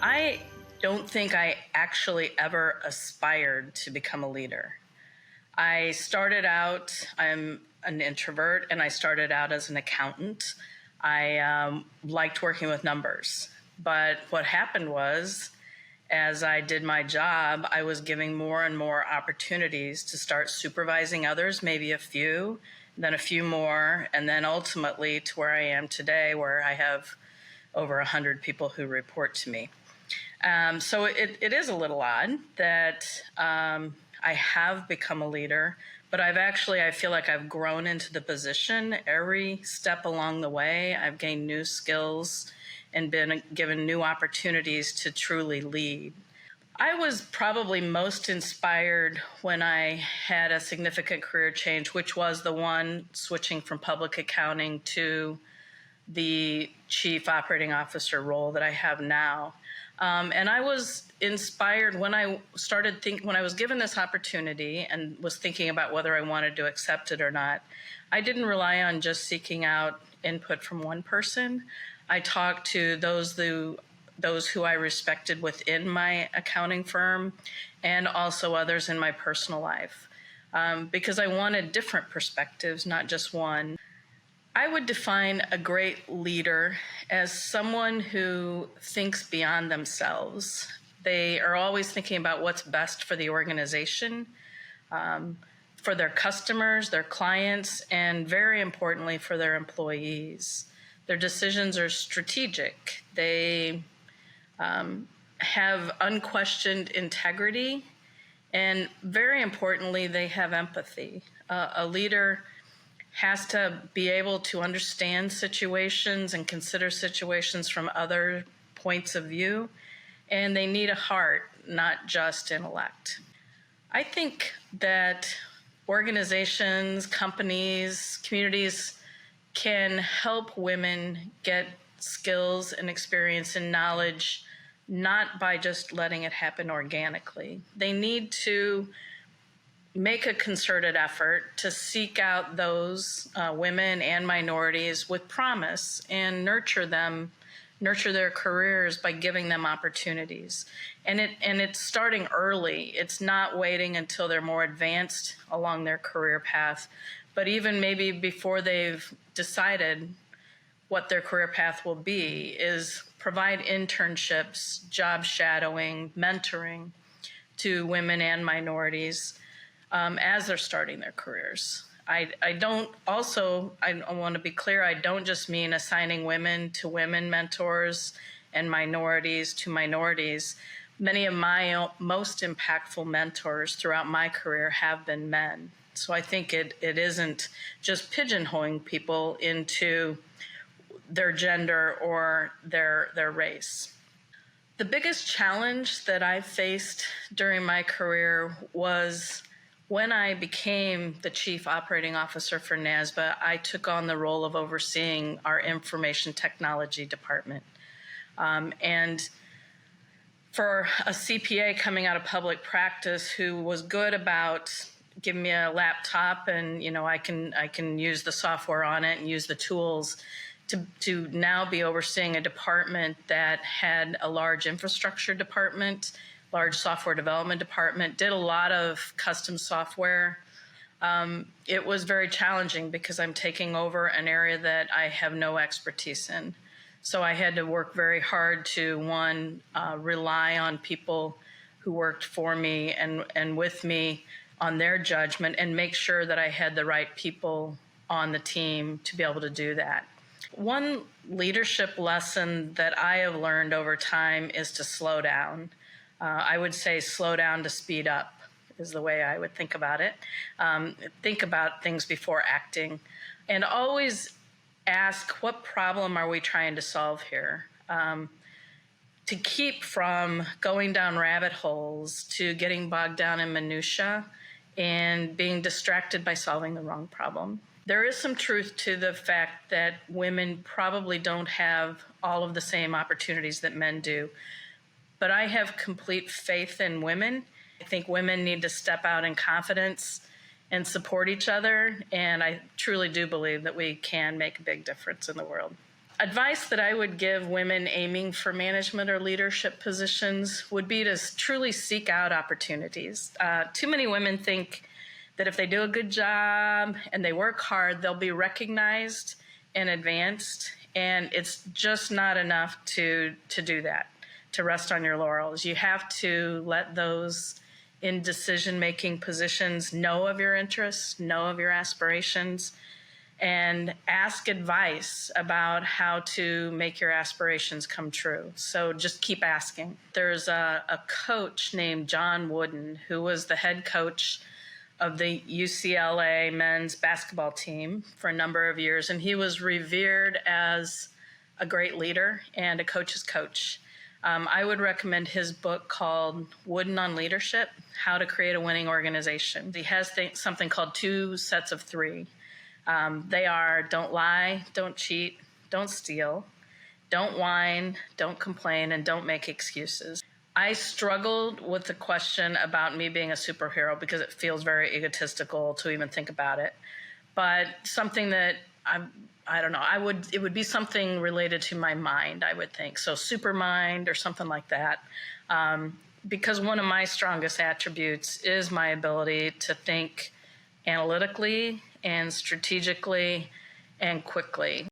I don't think I actually ever aspired to become a leader. I started out, I'm an introvert, and I started out as an accountant. I liked working with numbers. But what happened was, as I did my job, I was giving more and more opportunities to start supervising others, maybe a few, then a few more, and then ultimately to where I am today, where I have over 100 people who report to me. So it is a little odd that I have become a leader, but I feel like I've grown into the position every step along the way. I've gained new skills and been given new opportunities to truly lead. I was probably most inspired when I had a significant career change, which was the one switching from public accounting to the chief operating officer role that I have now. And I was inspired when I was given this opportunity and was thinking about whether I wanted to accept it or not. I didn't rely on just seeking out input from one person. I talked to those who I respected within my accounting firm and also others in my personal life, because I wanted different perspectives, not just one. I would define a great leader as someone who thinks beyond themselves. They are always thinking about what's best for the organization, for their customers, their clients, and very importantly, for their employees. Their decisions are strategic. They have unquestioned integrity, and very importantly, they have empathy. A leader has to be able to understand situations and consider situations from other points of view, and they need a heart, not just intellect. I think that organizations, companies, communities can help women get skills and experience and knowledge, not by just letting it happen organically. They need to make a concerted effort to seek out those women and minorities with promise and nurture their careers by giving them opportunities. And it's starting early. It's not waiting until they're more advanced along their career path, but even maybe before they've decided what their career path will be, is provide internships, job shadowing, mentoring to women and minorities as they're starting their careers. I want to be clear, I don't just mean assigning women to women mentors and minorities to minorities. Many of my most impactful mentors throughout my career have been men. So I think it isn't just pigeonholing people into their gender or their race. The biggest challenge that I faced during my career was when I became the chief operating officer for NASBA. I took on the role of overseeing our information technology department. And for a CPA coming out of public practice who was good about giving me a laptop and I can use the software on it and use the tools, to now be overseeing a department that had a large infrastructure department, large software development department, did a lot of custom software. It was very challenging because I'm taking over an area that I have no expertise in. So I had to work very hard to, one, rely on people who worked for me and with me on their judgment and make sure that I had the right people on the team to be able to do that. One leadership lesson that I have learned over time is to slow down. I would say slow down to speed up is the way I would think about it. Think about things before acting, and always ask, what problem are we trying to solve here? To keep from going down rabbit holes, to getting bogged down in minutia and being distracted by solving the wrong problem. There is some truth to the fact that women probably don't have all of the same opportunities that men do. But I have complete faith in women. I think women need to step out in confidence and support each other. And I truly do believe that we can make a big difference in the world. Advice that I would give women aiming for management or leadership positions would be to truly seek out opportunities. Too many women think that if they do a good job and they work hard, they'll be recognized and advanced, and it's just not enough to do that, to rest on your laurels. You have to let those in decision-making positions know of your interests, know of your aspirations, and ask advice about how to make your aspirations come true. So just keep asking. There's a coach named John Wooden who was the head coach of the UCLA men's basketball team for a number of years, and he was revered as a great leader and a coach's coach. I would recommend his book called Wooden on Leadership, How to Create a Winning Organization. He has something called 2 sets of 3. They are: don't lie, don't cheat, don't steal, don't whine, don't complain, and don't make excuses. I struggled with the question about me being a superhero because it feels very egotistical to even think about it. But something that I don't know, it would be something related to my mind, I would think. So super mind or something like that. Because one of my strongest attributes is my ability to think analytically and strategically and quickly.